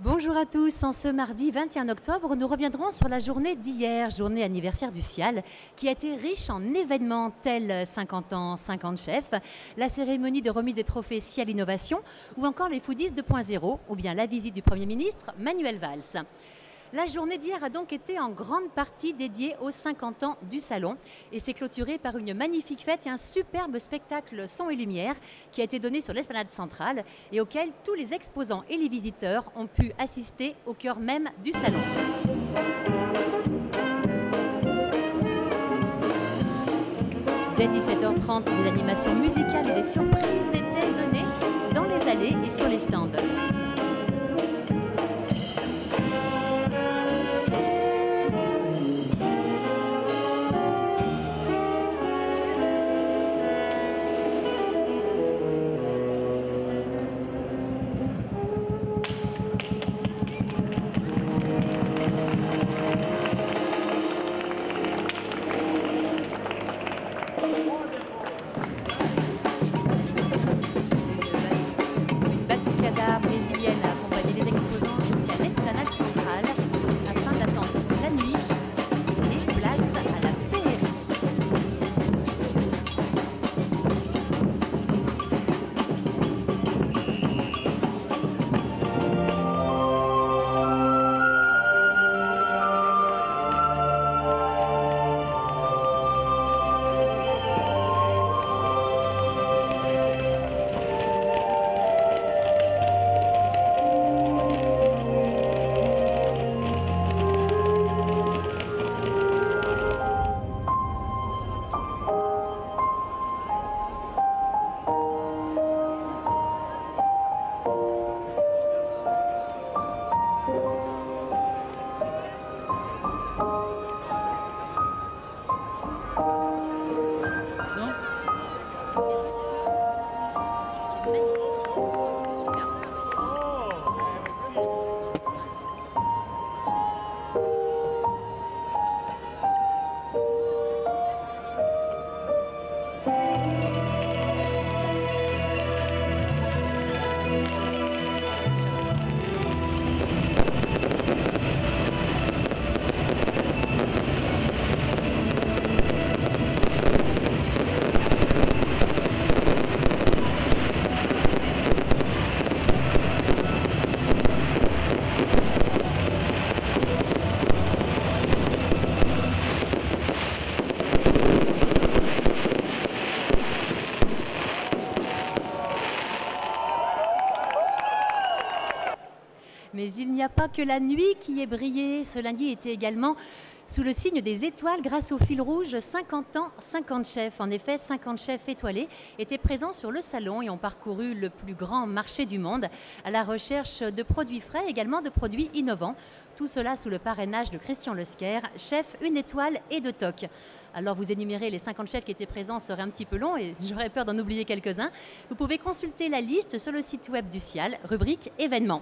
Bonjour à tous, en ce mardi 21 octobre, nous reviendrons sur la journée d'hier, journée anniversaire du Cial, qui a été riche en événements tels 50 ans, 50 chefs, la cérémonie de remise des trophées Cial Innovation ou encore les Foodies 2.0 ou bien la visite du Premier ministre Manuel Valls. La journée d'hier a donc été en grande partie dédiée aux 50 ans du Salon et s'est clôturée par une magnifique fête et un superbe spectacle son et lumière qui a été donné sur l'esplanade centrale et auquel tous les exposants et les visiteurs ont pu assister au cœur même du Salon. Dès 17h30, des animations musicales et des surprises étaient données dans les allées et sur les stands. Une batucada brésilienne a accompagné les exposants jusqu'à l'esplanade centrale afin d'attendre la nuit et place à la féerie. Mais il n'y a pas que la nuit qui ait brillé. Ce lundi était également sous le signe des étoiles grâce au fil rouge 50 ans, 50 chefs. En effet, 50 chefs étoilés étaient présents sur le salon et ont parcouru le plus grand marché du monde à la recherche de produits frais, également de produits innovants. Tout cela sous le parrainage de Christian Lesquer, chef une étoile et de toc. Alors vous énumérez les 50 chefs qui étaient présents serait un petit peu long et j'aurais peur d'en oublier quelques-uns. Vous pouvez consulter la liste sur le site web du Cial, rubrique événements.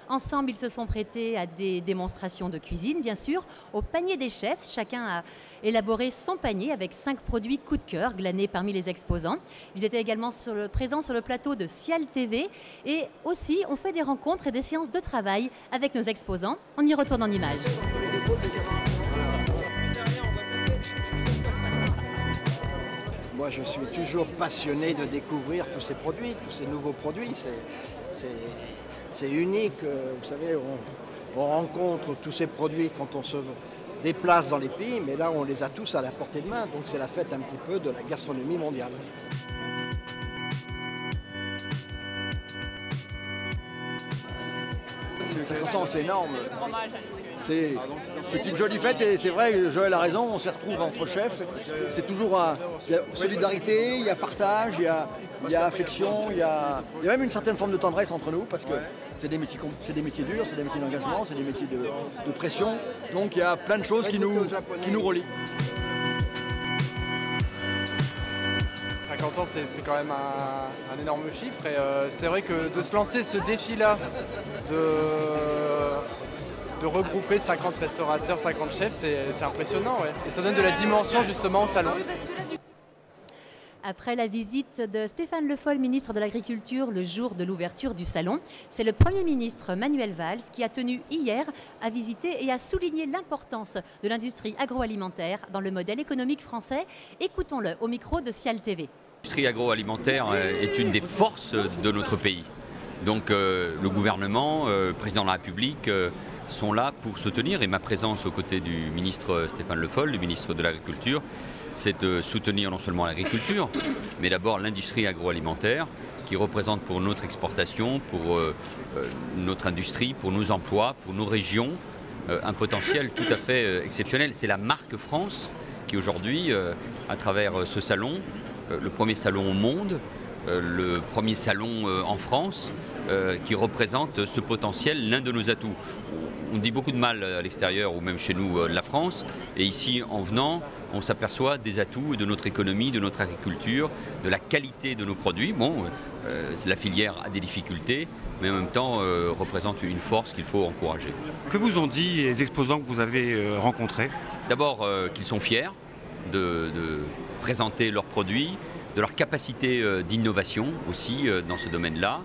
Ensemble, ils se sont prêtés à des démonstrations de cuisine, bien sûr, au panier des chefs. Chacun a élaboré son panier avec 5 produits coup de cœur glanés parmi les exposants. Ils étaient également présents sur le plateau de Cial TV et aussi on fait des rencontres et des séances de travail avec nos exposants. On y retourne en images. Moi, je suis toujours passionné de découvrir tous ces produits, tous ces nouveaux produits. C'est unique, vous savez, on rencontre tous ces produits quand on se déplace dans les pays, mais là on les a tous à la portée de main, donc c'est la fête un petit peu de la gastronomie mondiale. C'est 50 ans, c'est énorme. C'est une jolie fête et c'est vrai, Joël a raison, on se retrouve entre chefs. C'est toujours il y a solidarité, il y a partage, il y a affection, il y a même une certaine forme de tendresse entre nous parce que c'est des métiers durs, c'est des métiers d'engagement, c'est des métiers de pression. Donc il y a plein de choses qui nous relient. 50 ans, c'est quand même un énorme chiffre et c'est vrai que de se lancer ce défi-là, de regrouper 50 restaurateurs, 50 chefs, c'est impressionnant. Ouais. Et ça donne de la dimension justement au salon. Après la visite de Stéphane Le Foll, ministre de l'Agriculture, le jour de l'ouverture du salon, c'est le Premier ministre Manuel Valls qui a tenu hier à visiter et à souligner l'importance de l'industrie agroalimentaire dans le modèle économique français. Écoutons-le au micro de Cial TV. L'industrie agroalimentaire est une des forces de notre pays. Donc le gouvernement, le président de la République sont là pour soutenir, et ma présence aux côtés du ministre Stéphane Le Foll, le ministre de l'Agriculture, c'est de soutenir non seulement l'agriculture, mais d'abord l'industrie agroalimentaire qui représente pour notre exportation, pour notre industrie, pour nos emplois, pour nos régions, un potentiel tout à fait exceptionnel. C'est la marque France qui aujourd'hui, à travers ce salon, le premier salon au monde, le premier salon en France, qui représente ce potentiel, l'un de nos atouts. On dit beaucoup de mal à l'extérieur ou même chez nous de la France, et ici en venant, on s'aperçoit des atouts de notre économie, de notre agriculture, de la qualité de nos produits. Bon, la filière a des difficultés, mais en même temps représente une force qu'il faut encourager. Que vous ont dit les exposants que vous avez rencontrés? D'abord qu'ils sont fiers de présenter leurs produits, de leur capacité d'innovation aussi dans ce domaine-là,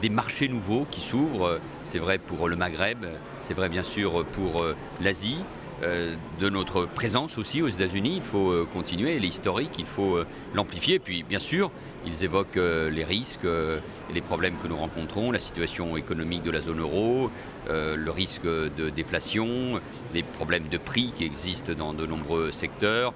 des marchés nouveaux qui s'ouvrent, c'est vrai pour le Maghreb, c'est vrai bien sûr pour l'Asie, de notre présence aussi aux États-Unis, il faut continuer, elle est historique, il faut l'amplifier. Puis bien sûr, ils évoquent les risques et les problèmes que nous rencontrons, la situation économique de la zone euro, le risque de déflation, les problèmes de prix qui existent dans de nombreux secteurs,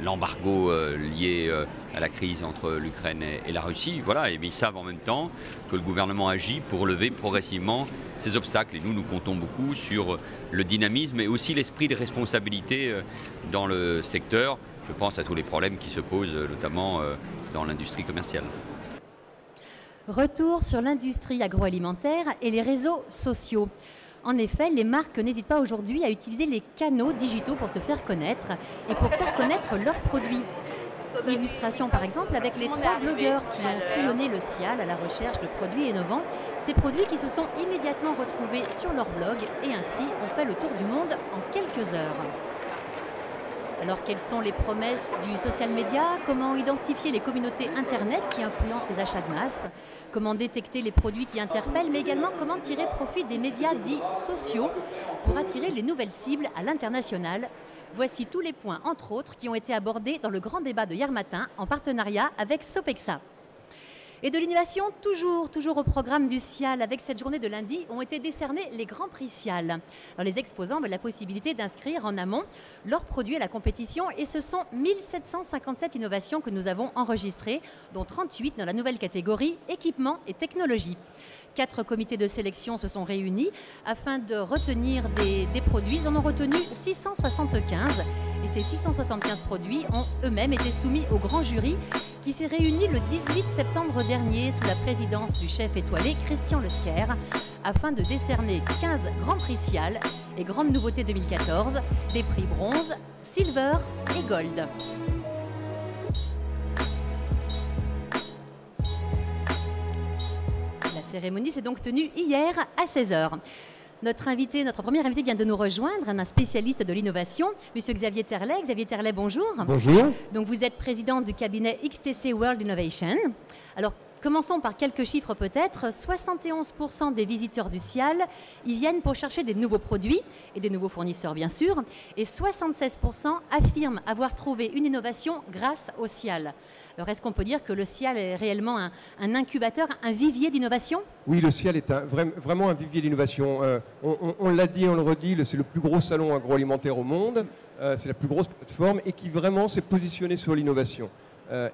l'embargo lié à la crise entre l'Ukraine et la Russie. Voilà, et ils savent en même temps que le gouvernement agit pour lever progressivement ces obstacles. Et nous comptons beaucoup sur le dynamisme et aussi l'esprit de responsabilité dans le secteur. Je pense à tous les problèmes qui se posent, notamment dans l'industrie commerciale. Retour sur l'industrie agroalimentaire et les réseaux sociaux. En effet, les marques n'hésitent pas aujourd'hui à utiliser les canaux digitaux pour se faire connaître et pour faire connaître leurs produits. Illustration par exemple avec les 3 blogueurs qui ont sillonné le Cial à la recherche de produits innovants. Ces produits qui se sont immédiatement retrouvés sur leur blog et ainsi ont fait le tour du monde en quelques heures. Alors quelles sont les promesses du social media? Comment identifier les communautés internet qui influencent les achats de masse? Comment détecter les produits qui interpellent, mais également comment tirer profit des médias dits sociaux pour attirer les nouvelles cibles à l'international? Voici tous les points, entre autres, qui ont été abordés dans le grand débat de hier matin en partenariat avec Sopexa. Et de l'innovation, toujours au programme du Cial. Avec cette journée de lundi, ont été décernés les grands prix Cial. Alors, les exposants ont la possibilité d'inscrire en amont leurs produits à la compétition et ce sont 1757 innovations que nous avons enregistrées, dont 38 dans la nouvelle catégorie équipement et technologie. 4 comités de sélection se sont réunis afin de retenir des produits. Ils en ont retenu 675 et ces 675 produits ont eux-mêmes été soumis au grand jury qui s'est réuni le 18 septembre dernier sous la présidence du chef étoilé Christian Lesquer afin de décerner 15 grands prix Cial et grande nouveauté 2014, des prix bronze, silver et gold. La cérémonie s'est donc tenue hier à 16h. Notre premier invité vient de nous rejoindre, un spécialiste de l'innovation, Monsieur Xavier Terlet. Xavier Terlet, bonjour. Bonjour. Donc vous êtes président du cabinet XTC World Innovation. Alors commençons par quelques chiffres peut-être. 71% des visiteurs du Cial, ils viennent pour chercher des nouveaux produits et des nouveaux fournisseurs bien sûr. Et 76% affirment avoir trouvé une innovation grâce au Cial. Alors, est-ce qu'on peut dire que le Cial est réellement un incubateur, un vivier d'innovation? Oui, le Cial est vraiment un vivier d'innovation. On l'a dit, on le redit, c'est le plus gros salon agroalimentaire au monde, c'est la plus grosse plateforme et qui vraiment s'est positionné sur l'innovation.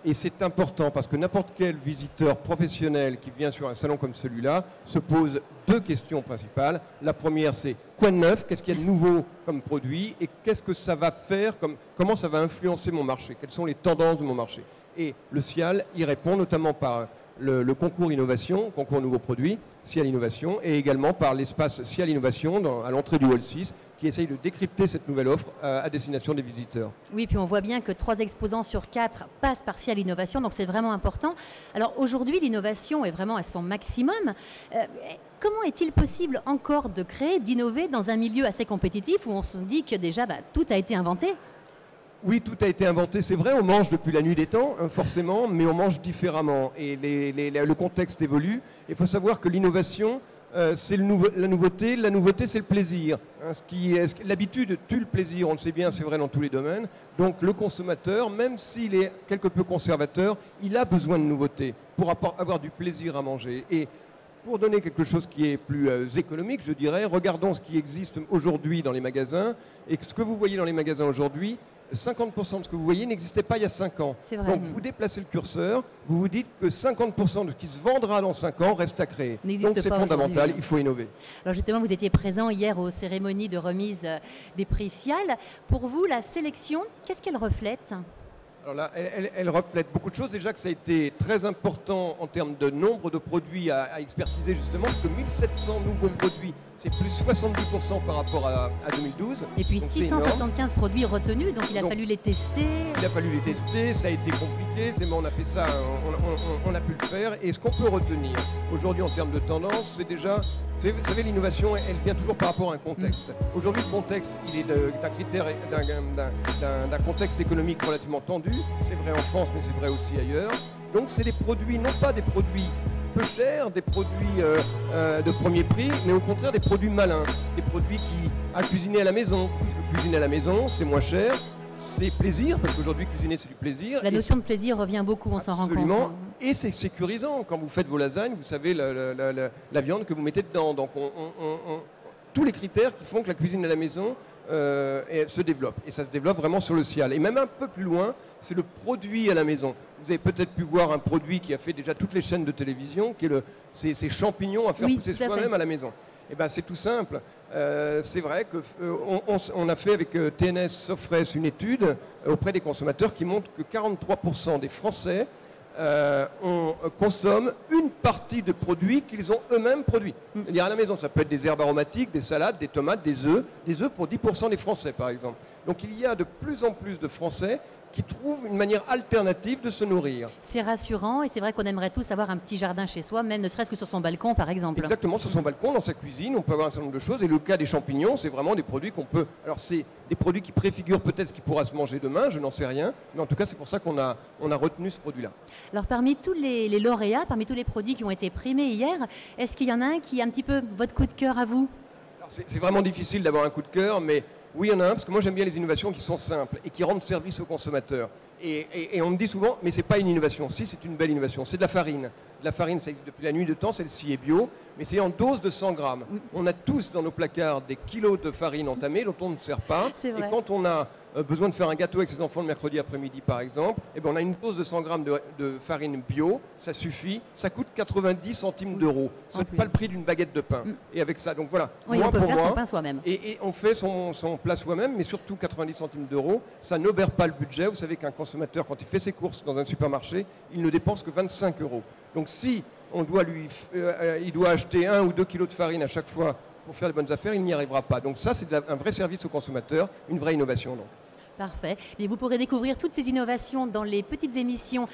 Et c'est important parce que n'importe quel visiteur professionnel qui vient sur un salon comme celui-là se pose deux questions principales. La première, c'est quoi de neuf? Qu'est-ce qu'il y a de nouveau comme produit? Et qu'est-ce que ça va faire? Comment ça va influencer mon marché? Quelles sont les tendances de mon marché? Et le SIAL y répond notamment par le concours innovation, concours nouveaux produits, SIAL Innovation, et également par l'espace SIAL Innovation à l'entrée du Hall 6, qui essaye de décrypter cette nouvelle offre à destination des visiteurs. Oui, puis on voit bien que 3 exposants sur 4 passent par SIAL Innovation, donc c'est vraiment important. Alors aujourd'hui, l'innovation est vraiment à son maximum. Comment est-il possible encore de créer, d'innover dans un milieu assez compétitif où on se dit que déjà tout a été inventé? Oui, tout a été inventé, c'est vrai, on mange depuis la nuit des temps, forcément, mais on mange différemment et le contexte évolue. Il faut savoir que l'innovation, c'est la nouveauté c'est le plaisir. L'habitude tue le plaisir, on le sait bien, c'est vrai dans tous les domaines. Donc le consommateur, même s'il est quelque peu conservateur, il a besoin de nouveautés pour avoir du plaisir à manger. Et pour donner quelque chose qui est plus économique, je dirais, regardons ce qui existe aujourd'hui dans les magasins et ce que vous voyez dans les magasins aujourd'hui. 50% de ce que vous voyez n'existait pas il y a 5 ans. Donc vous déplacez le curseur, vous vous dites que 50% de ce qui se vendra dans 5 ans reste à créer. Donc c'est fondamental, il faut innover. Alors justement, vous étiez présent hier aux cérémonies de remise des prix SIAL. Pour vous, la sélection, qu'est-ce qu'elle reflète ? Alors là, elle reflète beaucoup de choses. Déjà que ça a été très important en termes de nombre de produits à expertiser justement, parce que 1700 nouveaux produits, c'est plus 70% par rapport à 2012. Et puis donc 675 produits retenus, donc il a fallu les tester. Il a fallu les tester, ça a été compliqué, c'est bon, on a fait ça, on a pu le faire. Et ce qu'on peut retenir aujourd'hui en termes de tendance, c'est déjà, vous savez, l'innovation, elle vient toujours par rapport à un contexte. Aujourd'hui, le contexte, il est d'un critère, d'un contexte économique relativement tendu. C'est vrai en France, mais c'est vrai aussi ailleurs. Donc c'est des produits, non pas des produits peu chers, des produits de premier prix, mais au contraire des produits malins, des produits qui à cuisiner à la maison. Cuisiner à la maison, c'est moins cher, c'est plaisir, parce qu'aujourd'hui cuisiner c'est du plaisir. La notion de plaisir revient beaucoup, on s'en rend compte. Absolument, et c'est sécurisant. Quand vous faites vos lasagnes, vous savez la viande que vous mettez dedans. Donc tous les critères qui font que la cuisine à la maison se développe. Et ça se développe vraiment sur le SIAL. Et même un peu plus loin, c'est le produit à la maison. Vous avez peut-être pu voir un produit qui a fait déjà toutes les chaînes de télévision, qui est ces champignons à faire pousser soi-même à la maison. Et ben, c'est tout simple. C'est vrai qu'on a fait avec TNS Sofres une étude auprès des consommateurs qui montre que 43% des Français consomment une partie de produits qu'ils ont eux-mêmes produits. C'est-à-dire à la maison, ça peut être des herbes aromatiques, des salades, des tomates, des œufs pour 10% des Français par exemple. Donc il y a de plus en plus de Français qui trouvent une manière alternative de se nourrir. C'est rassurant et c'est vrai qu'on aimerait tous avoir un petit jardin chez soi, même ne serait-ce que sur son balcon par exemple. Exactement, sur son balcon, dans sa cuisine, on peut avoir un certain nombre de choses. Et le cas des champignons, c'est vraiment des produits qu'on peut... Alors c'est des produits qui préfigurent peut-être ce qui pourra se manger demain, je n'en sais rien. Mais en tout cas, c'est pour ça qu'on a retenu ce produit-là. Alors parmi tous les lauréats, parmi tous les produits qui ont été primés hier, est-ce qu'il y en a un qui est un petit peu votre coup de cœur à vous? C'est vraiment difficile d'avoir un coup de cœur, mais... Oui, il y en a un, parce que moi j'aime bien les innovations qui sont simples et qui rendent service aux consommateurs. Et on me dit souvent, mais ce n'est pas une innovation. Si, c'est une belle innovation. C'est de la farine. La farine, ça existe depuis la nuit de temps, celle-ci est bio, mais c'est en dose de 100 grammes. On a tous dans nos placards des kilos de farine entamée dont on ne sert pas. Et quand on a besoin de faire un gâteau avec ses enfants le mercredi après-midi, par exemple, eh ben on a une dose de 100 grammes de farine bio, ça suffit, ça coûte 90 centimes d'euros. Ce n'est pas le prix d'une baguette de pain. Et avec ça, donc voilà. Oui, on peut faire son pain soi-même. Et on fait son plat soi-même, mais surtout 90 centimes d'euros, ça n'obère pas le budget. Vous savez qu'un consommateur, quand il fait ses courses dans un supermarché, il ne dépense que 25 euros. Donc si on doit il doit acheter 1 ou 2 kilos de farine à chaque fois pour faire les bonnes affaires, il n'y arrivera pas. Donc ça, c'est un vrai service au consommateur, une vraie innovation. Donc. Parfait. Et vous pourrez découvrir toutes ces innovations dans les petites émissions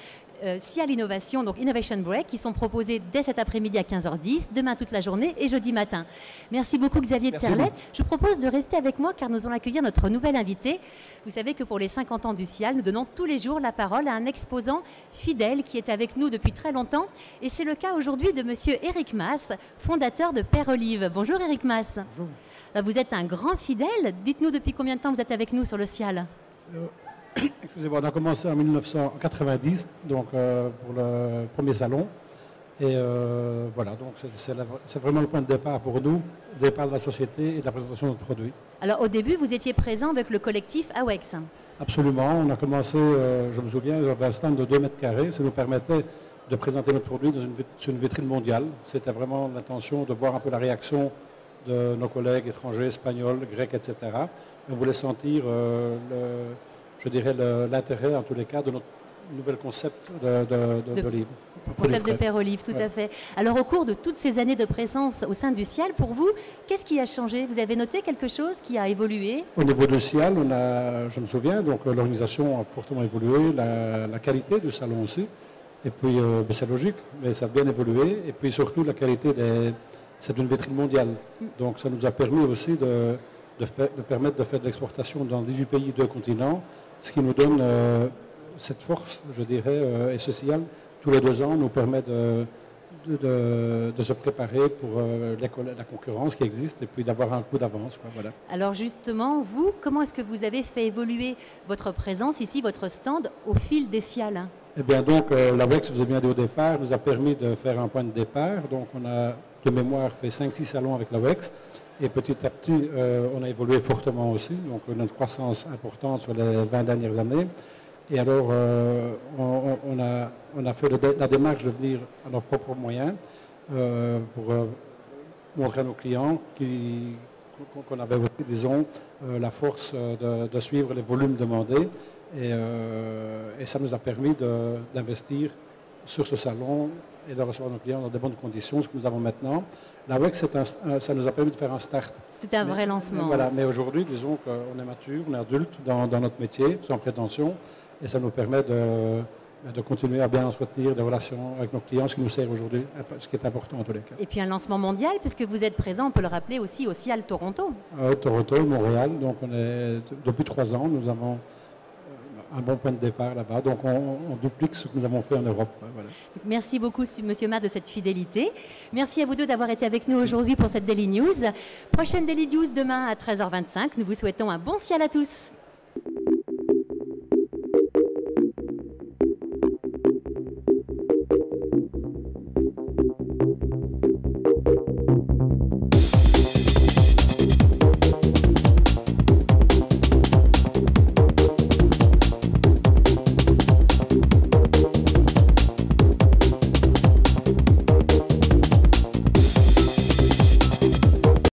SIAL Innovation, donc Innovation Break, qui sont proposées dès cet après-midi à 15h10, demain toute la journée et jeudi matin. Merci beaucoup Xavier Terlet. Je vous propose de rester avec moi car nous allons accueillir notre nouvel invité. Vous savez que pour les 50 ans du SIAL, nous donnons tous les jours la parole à un exposant fidèle qui est avec nous depuis très longtemps. Et c'est le cas aujourd'hui de monsieur Eric Mas, fondateur de Père Olive. Bonjour Eric Mas. Bonjour. Vous êtes un grand fidèle. Dites-nous depuis combien de temps vous êtes avec nous sur le SIAL? Excusez-moi, on a commencé en 1990, donc pour le premier salon. Et voilà, donc c'est vraiment le point de départ pour nous, le départ de la société et de la présentation de notre produit. Alors au début, vous étiez présent avec le collectif AWEX. Absolument, on a commencé, je me souviens, avec un stand de 2 mètres carrés, ça nous permettait de présenter notre produit sur une vitrine mondiale. C'était vraiment l'intention de voir un peu la réaction de nos collègues étrangers, espagnols, grecs, etc. On voulait sentir, je dirais, l'intérêt en tous les cas de notre nouvel concept d'olive. Concept de Père Olive, tout à fait. Alors au cours de toutes ces années de présence au sein du Cial, pour vous, qu'est-ce qui a changé? Vous avez noté quelque chose qui a évolué? Au niveau du Cial, je me souviens, donc l'organisation a fortement évolué, la qualité du salon aussi. Et puis c'est logique, mais ça a bien évolué. Et puis surtout la qualité c'est une vitrine mondiale. Donc ça nous a permis aussi de permettre de faire de l'exportation dans 18 pays, 2 continents, ce qui nous donne cette force, je dirais, et ce Cial, tous les 2 ans, nous permet de se préparer pour la concurrence qui existe et puis d'avoir un coup d'avance. Voilà. Alors justement, vous, comment est-ce que vous avez fait évoluer votre présence ici, votre stand, au fil des Cial? Eh bien donc, l'AWEX, vous avez bien dit au départ, nous a permis de faire un point de départ. Donc on a, de mémoire, fait 5-6 salons avec l'AWEX. Et petit à petit, on a évolué fortement aussi. Donc on a une croissance importante sur les 20 dernières années. Et alors, on a fait la démarche de venir à nos propres moyens pour montrer à nos clients qu'on avait aussi, disons, la force de suivre les volumes demandés. Et ça nous a permis d'investir sur ce salon et de recevoir nos clients dans de bonnes conditions, ce que nous avons maintenant. L'AWEX, ça nous a permis de faire un start. C'était un vrai lancement. Voilà, mais aujourd'hui, disons qu'on est mature, on est adulte dans notre métier, sans prétention. Et ça nous permet de continuer à bien entretenir des relations avec nos clients, ce qui nous sert aujourd'hui, ce qui est important en tous les cas. Et puis un lancement mondial, puisque vous êtes présent, on peut le rappeler aussi au Cial Toronto. Toronto, Montréal, donc depuis 3 ans, nous avons un bon point de départ là-bas. Donc on duplique ce que nous avons fait en Europe. Voilà. Merci beaucoup, Monsieur Mas, de cette fidélité. Merci à vous deux d'avoir été avec nous aujourd'hui pour cette Daily News. Prochaine Daily News demain à 13h25. Nous vous souhaitons un bon Cial à tous.